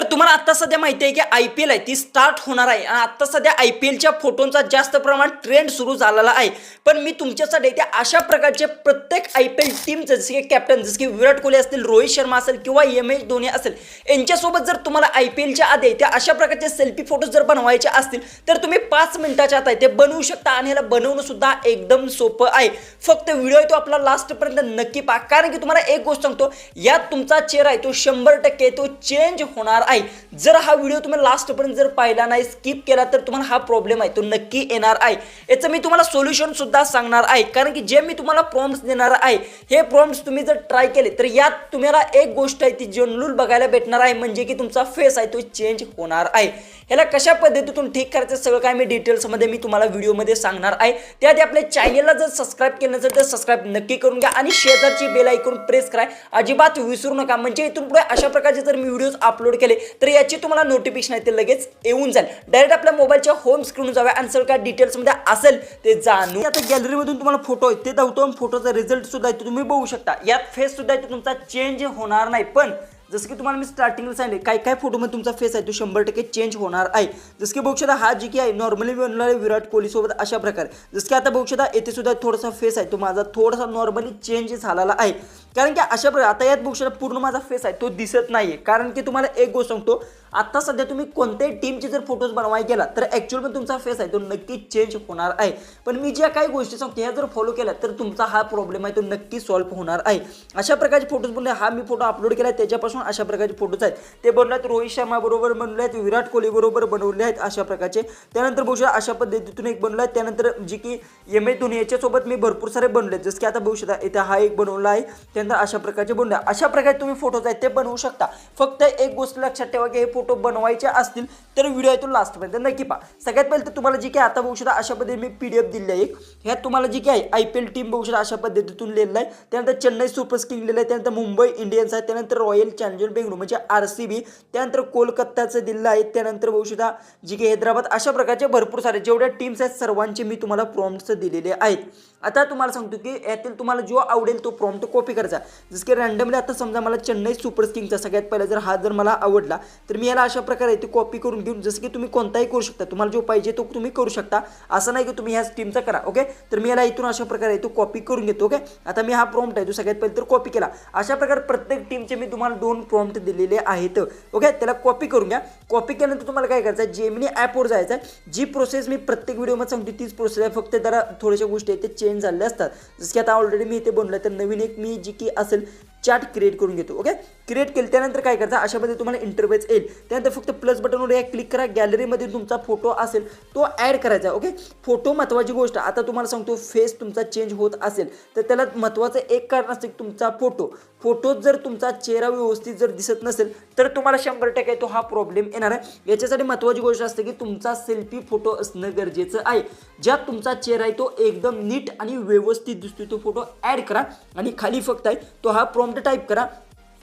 तर तुम्हाला आता सध्या माहिती आहे की IPL आहे ती स्टार्ट होणार आहे आणि आता सध्या IPLच्या फोटोंचा जास्त प्रमाणात ट्रेंड सुरू झालेला आहे. पण मी तुमच्यासाठी त्या अशा प्रकारचे प्रत्येक IPL टीमचं जसे की कॅप्टन जसे की विराट कोहली असतील, रोहित शर्मा असेल किंवा MS धोनी असेल यांच्यासोबत जर तुम्हाला IPLच्या आधी त्या अशा प्रकारचे सेल्फी फोटो जर बनवायचे असतील तर तुम्ही 5 मिनिटाच्या आत आहे ते बनवू शकता आणि याला बनवणं सुद्धा एकदम सोपं आहे. फक्त व्हिडिओ आहे तो आपला लास्टपर्यंत नक्की पहा, कारण की तुम्हाला एक गोष्ट सांगतो, यात तुमचा चेहरा आहे तो 100% तो चेंज होणार आहे. जर हा व्हिडिओ तुम्ही लास्टपर्यंत जर पाहिला नाही, स्किप केला तर तुम्हाला हा प्रॉब्लेम आहे तो नक्की येणार आहे. याचं मी तुम्हाला सोल्युशन सुद्धा सांगणार आहे, कारण की जे मी तुम्हाला प्रॉम्प्ट्स देणार आहे हे प्रॉम्प्ट्स तुम्ही जर ट्राय केले तर यात तुम्हाला एक गोष्ट आहे ती जनरल बघायला भेटणार आहे, म्हणजे की तुमचा फेस आहे तो चेंज होणार आहे. ह्याला कशा पद्धतीतून ठीक करायचं सगळं काय मी डिटेल्समध्ये मी तुम्हाला व्हिडिओमध्ये सांगणार आहे. त्याआधी आपल्या चॅनलला जर सबस्क्राईब केलं नसेल तर सबस्क्राईब नक्की करून घ्या आणि शेजारची बेल आयकॉन प्रेस करा अजिबात विसरू नका, म्हणजे इथून पुढे अशा प्रकारचे जर मी व्हिडिओज अपलोड केले तर याची तुम्हाला नोटिफिकेशन आहे ते लगेच येऊन जाईल. डायरेक्ट आपल्या मोबाईलच्या होम स्क्रीनवर जाऊया आणि सगळं काय डिटेल्समध्ये असेल ते जाणू. आता गॅलरीमधून तुम्हाला फोटो आहे ते दाखवतो, फोटोचा रिझल्ट सुद्धा आहे तुम्ही बघू शकता. यात फेस सुद्धा आहे तुमचा चेंज होणार नाही, पण जसं की तुम्हाला मी स्टार्टिंगला सांगितले काय काय फोटोमध्ये तुमचा फेस आहे तो 100% चेंज होणार आहे. जसं की बघू शकता हा जी की आहे नॉर्मली बनलेला आहे विराट कोहली सोबत अशा प्रकारे. जसं की आता बघू शकता येथे सुद्धा थोडासा फेस आहे तो माझा थोडासा नॉर्मली चेंज झालेला आहे, कारण की अशा प्रकारे आता यात बघू शकता पूर्ण माझा फेस आहे तो दिसत नाहीये. कारण की तुम्हाला एक गोष्ट सांगतो, आता सध्या तुम्ही कोणत्याही टीमचे जर फोटोज बनवायला गेला तर ॲक्च्युअलमध्ये तुमचा फेस आहे तो नक्की चेंज होणार आहे. पण मी ज्या काही गोष्टी सांगतो ह्या जर फॉलो केल्या तर तुमचा हा प्रॉब्लेम आहे तो नक्की सॉल्व्ह होणार आहे. अशा प्रकारचे फोटोज बनले, हा मी फोटो अपलोड केला त्याच्यापासून अशा प्रकारचे फोटोज आहेत ते बनवलेत रोहित शर्मा बरोबर बनवले आहेत, विराट कोहली बरोबर बनवले आहेत अशा प्रकारचे. त्यानंतर बघू शकता अशा पद्धतीतून एक बनवला आहे. त्यानंतर जी की MS धोनी याच्यासोबत मी भरपूर सारे बनवले, जसं की आता बघू शकता इथे हा एक बनवला आहे. त्यानंतर अशा प्रकारचे बनवले, अशा प्रकारे तुम्ही फोटोज आहेत ते बनवू शकता. फक्त एक गोष्ट लक्षात ठेवा की हे फोटो बनवायचे असतील तर व्हिडिओ आहे तो लास्टपर्यंत नक्की पहा. सगळ्यात पहिले तर तुम्हाला जी काय आता बघू शकता अशा पद्धतीने मी PDF दिली आहे एक. ह्यात तुम्हाला जी काय IPL टीम बघू शकता अशा पद्धतीतून लिहिलेलं आहे. त्यानंतर चेन्नई सुपर किंग्स लिहिलेलं आहे, त्यानंतर मुंबई इंडियन्स आहे, त्यानंतर रॉयल चॅलेंजर बेंगळुरू म्हणजे RCB, त्यानंतर कोलकाताचं दिल्लं आहे, त्यानंतर बघू शकता जी की हैदराबाद. अशा प्रकारचे भरपूर सारे जेवढ्या टीम्स आहेत सर्वांचे मी तुम्हाला प्रॉम्प्ट्स दिलेले आहेत. आता तुम्हाला सांगतो की यातील तुम्हाला जो आवडेल तो प्रॉम्प्ट कॉपी करायचा. जसं की रँडमली आता समजा मला चेन्नई सुपर किंग्सचा सगळ्यात पहिला जर हा जर मला आवडला तर मी याला अशा प्रकारे ते कॉपी करून घेऊन, जसं की तुम्ही कोणताही करू शकता, तुम्हाला जो पाहिजे तो तुम्ही करू शकता, असं नाही की तुम्ही ह्याच टीमचा करा. ओके, तर मी याला इथून अशा प्रकारे तो कॉपी करून घेतो. ओके, आता मी हा प्रॉम्प्ट आहे तो सगळ्यात पहिले तर कॉपी केला. अशा प्रकारे प्रत्येक टीमचे मी तुम्हाला 2 प्रॉम्प्ट दिलेले आहेत. ओके, त्याला कॉपी करून घ्या. कॉपी केल्यानंतर तुम्हाला काय करायचं आहे, जेमिनी ॲपवर जायचं आहे. जी प्रोसेस मी प्रत्येक व्हिडिओमध्ये सांगतो तीच प्रोसेस आहे, फक्त जरा थोड्याशा गोष्टी आहेत ते चेंज झालेल्या असतात. जसं की आता ऑलरेडी मी इथे बनवलं तर नवीन एक मी जी की असेल चार्ट क्रिएट करून घेतो. ओके, क्रिएट केलं त्यानंतर काय करायचं अशा पद्धतीने तुम्हाला इंटरफेस येईल. त्यानंतर फक्त प्लस बटनवर एक क्लिक करा, गॅलरीमध्ये तुमचा फोटो असेल तो ॲड करायचा. ओके, फोटो महत्त्वाची गोष्ट. आता तुम्हाला सांगतो फेस तुमचा चेंज होत असेल तर त्याला महत्त्वाचं एक कारण असतं की तुमचा फोटो जर तुमचा चेहरा व्यवस्थित जर दिसत नसेल तर तुम्हाला 100% तो हा प्रॉब्लेम येणार आहे. याच्यासाठी महत्त्वाची गोष्ट असते की तुमचा सेल्फी फोटो असणं गरजेचं आहे, ज्यात तुमचा चेहरा आहे तो एकदम नीट आणि व्यवस्थित दिसतो तो फोटो ॲड करा आणि खाली फक्त आहे तो हा प्रॉम्प्ट टाईप करा.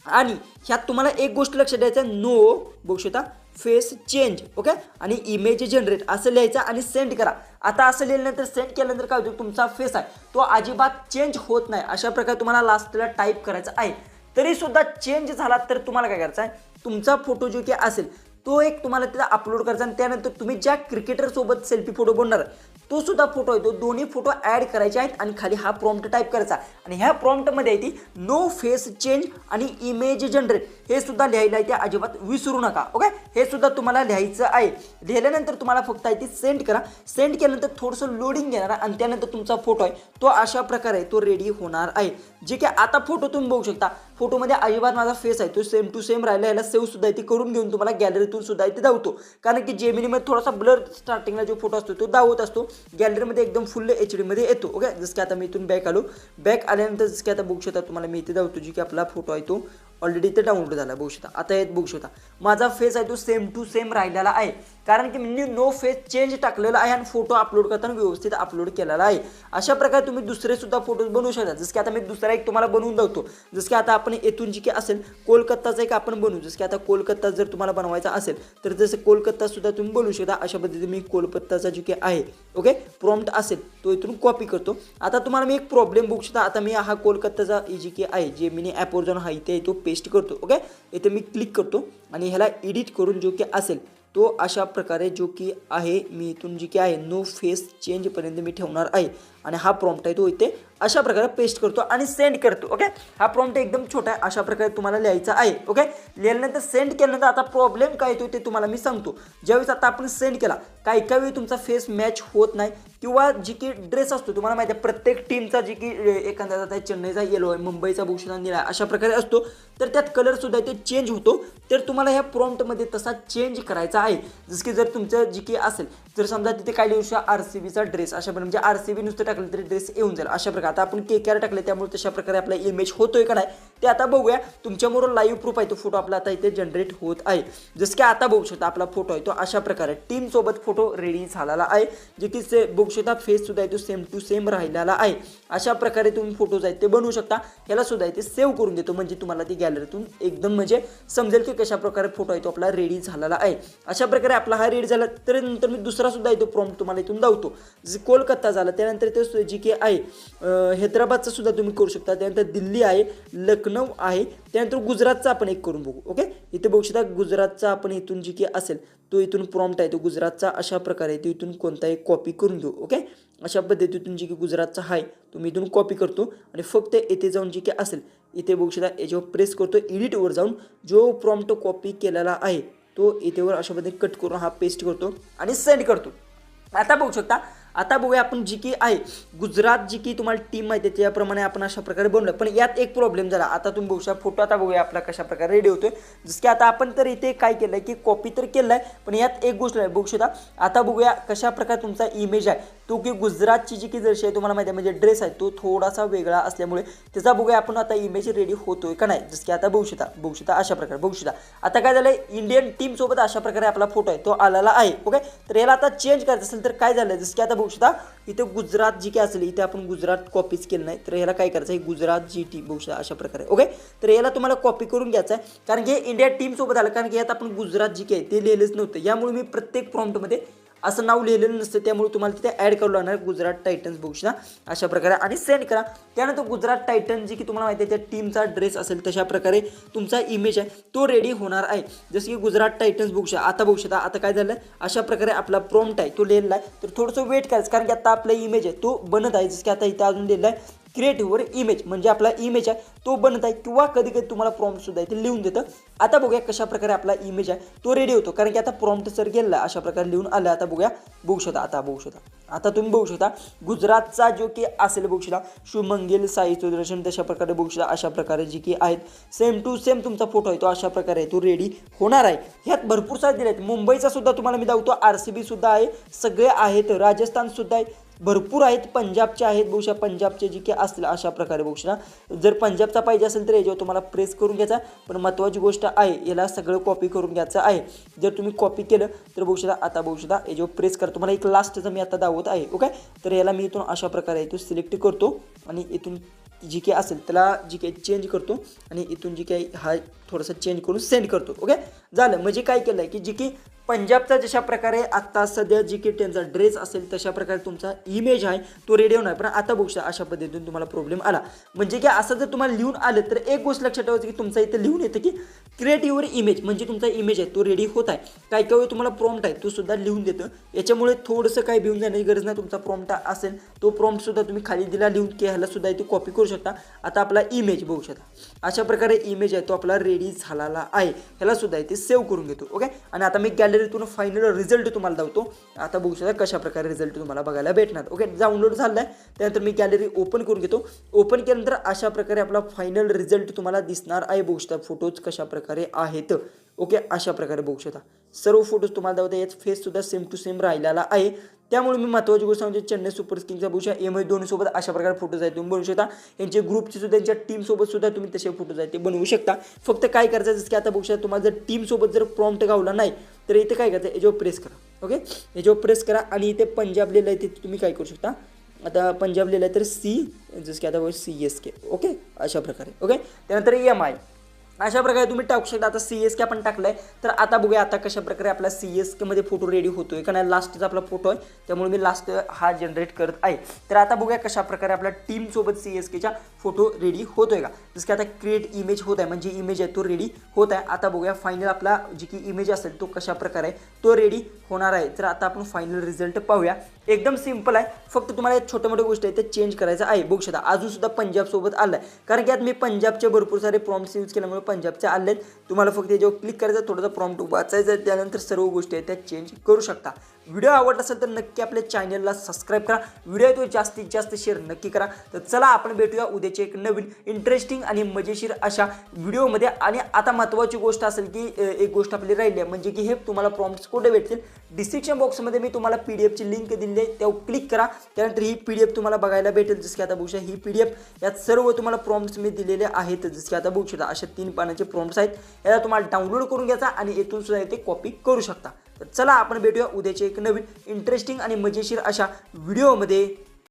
आणि ह्यात तुम्हाला एक गोष्ट लक्षात द्यायचं, नो बघू शकता फेस चेंज. ओके, आणि इमेज जनरेट असं लिहायचं आणि सेंड करा. आता असं लिहिल्यानंतर सेंड केल्यानंतर काय होतं, तुमचा फेस आहे तो अजिबात चेंज होत नाही. अशा प्रकारे तुम्हाला लास्टला टाईप करायचं आहे. तरी सुद्धा चेंज झाला तर तुम्हाला काय करायचं आहे, तुमचा फोटो जो काही असेल तो एक तुम्हाला तिथं अपलोड करायचा आणि त्यानंतर तुम्ही ज्या क्रिकेटरसोबत सेल्फी फोटो बनणार तो सुद्धा फोटो आहे तो दोन्ही फोटो ॲड करायचे आहेत आणि खाली हा प्रॉम्प्ट टाईप करायचा. आणि ह्या प्रॉम्प्टमध्ये आहे ती नो फेस चेंज आणि इमेज जनरेट हे सुद्धा लिहायला आहे ते अजिबात विसरू नका. ओके, हे सुद्धा तुम्हाला लिहायचं आहे. लिहिल्यानंतर तुम्हाला फक्त आहे ती सेंड करा. सेंड केल्यानंतर थोडंसं लोडिंग घेणार आणि त्यानंतर तुमचा फोटो आहे तो अशा प्रकारे तो रेडी होणार आहे. जे की आता फोटो तुम्ही बघू शकता, फोटोमध्ये अजिबात माझा फेस आहे तो सेम टू सेम राहिला. याला सेव्ह सुद्धा ती करून घेऊन तुम्हाला गॅलरीतून सुद्धा इथे दावतो, कारण की जेमिनीमध्ये थोडासा ब्लर स्टार्टिंगला जो फोटो असतो तो दावत असतो, गॅलरीमध्ये एकदम फुल HD मध्ये येतो. ओके, जसं की आता मी इथून बॅक आलो. बॅक आल्यानंतर जसं की आता बघू शकता तुम्हाला मी इथे दावतो जी की आपला फोटो आहे तो ऑलरेडी इथे डाउनलोड झाला बघू शकता. आता येत बघू शकता माझा फेस आहे तो सेम टू सेम राहिलेला आहे, कारण की मी नो फेस चेंज टाकलेला आहे आणि फोटो अपलोड करताना व्यवस्थित अपलोड केलेला आहे. अशा प्रकारे तुम्ही दुसरे सुद्धा फोटोज बनवू शकता. जसं की आता मी दुसरा एक तुम्हाला बनवून दावतो. जसं की आता आपण येथून जी की असेल कोलकाताचा एक आपण बनवू. जसं की आता कोलकाता जर तुम्हाला बनवायचा असेल तर जसं कोलकाता सुद्धा तुम्ही बनवू शकता. अशा पद्धतीने मी कोलकाताचा जी की आहे ओके प्रॉम्प्ट असेल तो इथून कॉपी करतो. आता तुम्हाला मी एक प्रॉब्लेम बघू शकता. आता मी हा कोलकाताचा जी की आहे जे मिनी ॲपवर जाऊन हा इथे तो पेस्ट करतो. ओके, इथे मी क्लिक करतो आणि ह्याला एडिट करून जो की असेल तो अशा प्रकारे जो की आहे मी इथून जी की आहे नो फेस चेंजपर्यंत मी ठेवणार आहे आणि हा प्रॉम्प्ट आहे तो इथे अशा प्रकारे पेस्ट करतो आणि सेंड करतो. ओके, हा प्रॉम्प्ट एकदम छोटा आहे, अशा प्रकारे तुम्हाला लिहायचा आहे. ओके, लिहिल्यानंतर सेंड केल्यानंतर आता प्रॉब्लेम काय येतो ते तुम्हाला मी सांगतो. ज्यावेळेस आता आपण सेंड केला काही वेळी तुमचा फेस मॅच होत नाही किंवा जी की ड्रेस असतो तुम्हाला माहिती आहे प्रत्येक टीमचा जी की एखाद्याचा आहे चेन्नईचा येलो आहे, मुंबईचा भूषण निळा अशा प्रकारे असतो, तर त्यात कलरसुद्धा ते चेंज होतो. तर तुम्हाला ह्या प्रॉम्प्टमध्ये तसा चेंज करायचा आहे. जसं की जर तुमचं जी की असेल तर समजा तिथे काय लिहू शकता RCBचा ड्रेस अशा प्रकारे म्हणजे RCB नुसतं टाकलं तरी ड्रेस येऊन जाईल अशा प्रकारे. आता आपण KKR टाकले त्यामुळे तशा प्रकारे आपला इमेज होतोय का नाही ते आता बघूया. तुमच्याबरोबर लाईव्ह प्रूफ आहे तो फोटो आपला आता इथे जनरेट होत आहे. जसं की आता बघू शकता आपला फोटो आहे तो अशा प्रकारे टीम सोबत फोटो रेडी झालेला आहे. जे की बघू शकता फेस सुद्धा आहे तो सेम टू सेम राहिलेला आहे. अशा प्रकारे तुम्ही फोटोज आहेत ते बनवू शकता. याला सुद्धा इथे सेव्ह करून देतो म्हणजे तुम्हाला ती गॅलरीतून एकदम म्हणजे समजेल की कशा प्रकारे फोटो आहे तो आपला रेडी झालेला आहे. अशा प्रकारे आपला हा रेडी झाला तर नंतर मी दुसरा सुद्धा येतो प्रॉम्प्ट तुम्हाला इथून दावतो. जसं कोलकाता झाला त्यानंतर ते जी की आहे हैदराबादचा सुद्धा तुम्ही करू शकता. त्यानंतर दिल्ली आहे, लखनौ आहे, त्यानंतर गुजरातचा आपण एक करून बघू. ओके, इथे बघू शकता गुजरातचा आपण इथून जी की असेल तो इथून प्रॉम्प्ट आहे तो गुजरातचा अशा प्रकारे तो इथून कोणताही कॉपी करून घेऊ. ओके, अशा पद्धतीतून जी की गुजरातचा आहे तुम्ही इथून कॉपी करतो आणि फक्त येथे जाऊन जी की असेल इथे बघू शकता याच्यावर प्रेस करतो. एडिटवर जाऊन जो प्रॉम्प्ट कॉपी केलेला आहे तो इथेवर अशा पद्धतीने कट करून हा पेस्ट करतो आणि सेंड करतो. आता बघू शकता आता बघूया आपण जी की आहे गुजरात जी की तुम्हाला टीम माहिती आहे त्याप्रमाणे आपण अशा प्रकारे बनवलं. पण यात एक प्रॉब्लेम झाला. आता तुम्ही बघू शकता फोटो आता बघूया आपला कशा प्रकारे रेडी होतोय. जसं की आता आपण तर इथे काय केलंय की कॉपी तर केलंय पण यात एक गोष्ट आहे बघू शकता. आता बघूया कशा प्रकारे तुमचा इमेज आहे तो की गुजरातची जी की जर्सी आहे तुम्हाला माहिती आहे म्हणजे ड्रेस आहे तो थोडासा वेगळा असल्यामुळे त्याचा बघूया आपण आता इमेज रेडी होतोय का नाही. जसं की आता बघू शकता अशा प्रकारे बघू शकता. आता काय झालंय इंडियन टीम सोबत अशा प्रकारे आपला फोटो आहे तो आलेला आहे. ओके, तर याला आता चेंज करायचं असेल तर काय झालं जसं की आता बघू शकता इथे गुजरात जी की असेल इथे आपण गुजरात कॉपीच केलं नाही तर याला काय करायचं आहे गुजरात जी टीम बघू शकता अशा प्रकारे. ओके, तर याला तुम्हाला कॉपी करून घ्यायचं आहे कारण की इंडिया टीम सोबत आलं कारण की यात आपण गुजरात जी की आहे ते लिहिलेच नव्हतं. यामुळे मी प्रत्येक प्रॉम्प्टमध्ये असं नाव लिहिलेलं नसतं त्यामुळे तुम्हाला तिथे ॲड करावं लागणार गुजरात टायटन्स बघू शकता अशा प्रकारे आणि सेंड करा. त्यानंतर गुजरात टायटन जी की तुम्हाला माहिती आहे त्या टीमचा ड्रेस असेल तशा प्रकारे तुमचा इमेज आहे तो रेडी होणार आहे. जसं की गुजरात टायटन्स बघू शकता. आता बघू शकता आता काय झालं अशा प्रकारे आपला प्रॉम्प्ट आहे तो लिहिलेला आहे. तर थोडंसं वेट करायचं कारण की आता आपला इमेज आहे तो बनत आहे. जसं की आता इथे अजून लिहिलं आहे क्रिएटिव्हवर इमेज म्हणजे आपला इमेज आहे तो बनत आहे किंवा कधी कधी तुम्हाला प्रॉम्प्ट सुद्धा इथे लिहून देतं. आता बघूया कशा प्रकारे आपला इमेज आहे तो रेडी होतो कारण की आता प्रॉम्प्ट सर गेला अशा प्रकारे लिहून आलं. आता बघूया बघू शकता आता तुम्ही बघू शकता गुजरातचा जो की असेल बघू शकता शुभमंगल साई सुदर्शन तशा प्रकारे बघू शकता अशा प्रकारे जी की आहेत सेम टू सेम तुमचा फोटो आहे तो अशा प्रकारे तो रेडी होणार आहे. ह्यात भरपूर सारे दिले आहेत. मुंबईचा सुद्धा तुम्हाला मी दाखवतो RCB सुद्धा आहे सगळे आहेत. राजस्थान सुद्धा आहे भरपूर आहेत. पंजाबचे आहेत बघू शकता पंजाबचे जी की असतील अशा प्रकारे बघू शकता. जर पंजाबचा पाहिजे असेल तर याच्यावर तुम्हाला प्रेस करून घ्यायचा. पण महत्त्वाची गोष्ट आहे याला सगळं कॉपी करून घ्यायचं आहे. जर तुम्ही कॉपी केलं तर बघू शकता आता बघू शकता याच्यावर प्रेस करा. तुम्हाला एक लास्टचं मी आता दाखवत आहे. ओके, तर याला मी इथून अशा प्रकारे इथून सिलेक्ट करतो आणि इथून जी काही असेल त्याला जी काही चेंज करतो आणि इथून जी काही हा थोडंसं चेंज करून सेंड करतो. ओके, झालं. म्हणजे काय केलं आहे की जी की पंजाबचा जशा प्रकारे आता सध्या जी की त्यांचा ड्रेस असेल तशा प्रकारे तुमचा इमेज आहे तो रेडी होणार. पण आता बघू शकता अशा पद्धतीने तुम्हाला प्रॉब्लेम आला म्हणजे की असं जर तुम्हाला लिहून आलं तर एक गोष्ट लक्षात ठेवायची की तुमचा इथे लिहून येतं की क्रिएटिव्हवर इमेज म्हणजे तुमचा इमेज आहे तो रेडी होत आहे. काही वेळी तुम्हाला प्रॉम्प्ट आहे तो सुद्धा लिहून देतं. याच्यामुळे थोडंसं काही भिवून जाण्याची गरज नाही. तुमचा प्रॉम्प्ट असेल तो प्रॉम्प्ट सुद्धा तुम्ही खाली दिला लिहून की ह्याला सुद्धा इथे कॉपी करू शकता. आता आपला इमेज बघू शकता अशा प्रकारे इमेज आहे तो आपला रेडी झालेला आहे. ह्याला सुद्धा इथे सेव्ह करून घेतो. ओके, आणि आता मी गॅलरीतून फायनल रिझल्ट तुम्हाला दाखवतो. आता बघू शकता कशा प्रकारे रिझल्ट तुम्हाला बघायला भेटणार. ओके, डाउनलोड झालं आहे त्यानंतर मी गॅलरी ओपन करून घेतो. ओपन केल्यानंतर अशा प्रकारे आपला फायनल रिझल्ट तुम्हाला दिसणार आहे. बघू शकता फोटोज कशा प्रकारे आहेत. ओके, अशा प्रकारे बघू शकता सर्व फोटोज तुम्हाला दाखवता. यात फेस सुद्धा सेम टू सेम राहिलेला आहे. त्यामुळे मी महत्त्वाची गोष्ट म्हणजे चेन्नई सुपर किंग्सचा बघू शकता एम दोन्ही सोबत अशा प्रकारे फोटोज आहेत तुम्ही बनवू शकता. यांचे ग्रुपचे सुद्धा त्यांच्या टीमसोबत सुद्धा तुम्ही तसे फोटोज आहेत ते बनवू शकता. फक्त काय करायचं जसं की आता बघू शकता तुम्हाला जर टीमसोबत जर प्रॉम्प्ट गावला नाही तर इथे काय करायचं याच्यावर प्रेस करा. ओके, याच्यावर प्रेस करा आणि इथे पंजाब लिहिलं आहे तिथे तुम्ही काय करू शकता. आता पंजाब लिहिलं आहे तर जसं की आता CSK. ओके, अशा प्रकारे. ओके, त्यानंतर MI अशा प्रकारे तुम्ही टाकू शकता. आता CSK आपण टाकलाय, तर आता बघूया आता कशा प्रकारे आपला CSK मध्ये फोटो रेडी होतोय. कारण लास्टचा आपला फोटो आहे, त्यामुळे मी लास्ट हा जनरेट करत आहे. तर आता बघूया कशा प्रकारे आपल्या टीम सोबत CSKचा फोटो रेडी होतोय का. जसं की आता क्रिएट इमेज होत आहे, म्हणजे इमेज आहे तो रेडी होत आहे. आता बघूया फायनल आपला जी की इमेज असेल तो कशा प्रकारे तो रेडी होणार आहे. तर आता आपण फायनल रिझल्ट पाहूया. एकदम सिंपल आहे, फक्त तुम्हाला छोट्या मोठ्या गोष्टी आहेत ते चेंज करायचं आहे. बघू शकता अजून सुद्धा पंजाब सोबत आलाय, कारण की आता मी पंजाबचे भरपूर सारे प्रॉम्प्ट्स यूज केल्यामुळे पंजाबचे आले. तुम्हाला फक्त याच्यावर क्लिक करायचं, थोडासा प्रॉम्प्ट वाचायचा, त्यानंतर सर्व गोष्टी आहेत त्या चेंज करू शकता. व्हिडिओ आवडला असेल तर नक्की आपल्या चॅनलला सबस्क्राईब करा. व्हिडिओ तो जास्तीत जास्त शेअर नक्की करा. तर चला आपण भेटूया उद्याचे एक नवीन इंटरेस्टिंग आणि मजेशीर अशा व्हिडिओमध्ये. आणि आता महत्त्वाची गोष्ट असेल की एक गोष्ट आपली राहिली आहे, म्हणजे की हे तुम्हाला प्रॉम्प्ट्स कुठे भेटतील. डिस्क्रिप्शन बॉक्समध्ये मी तुम्हाला PDF ची लिंक दिली आहे, त्यावर क्लिक करा. त्यानंतर ही PDF तुम्हाला बघायला भेटेल. जसं की आता बघू शकता ही PDF यात सर्व तुम्हाला प्रॉम्प्ट्स मी दिलेले आहेत. जसं की आता बघू शकता अशा 3 पानाचे प्रॉम्प्ट्स आहेत. याला तुम्हाला डाउनलोड करून घ्यायचा आणि येथून सुद्धा ते कॉपी करू शकता. तर चला आपण भेटूया उद्याचे एक नवीन इंटरेस्टिंग आणि मजेशीर अशा व्हिडिओमध्ये.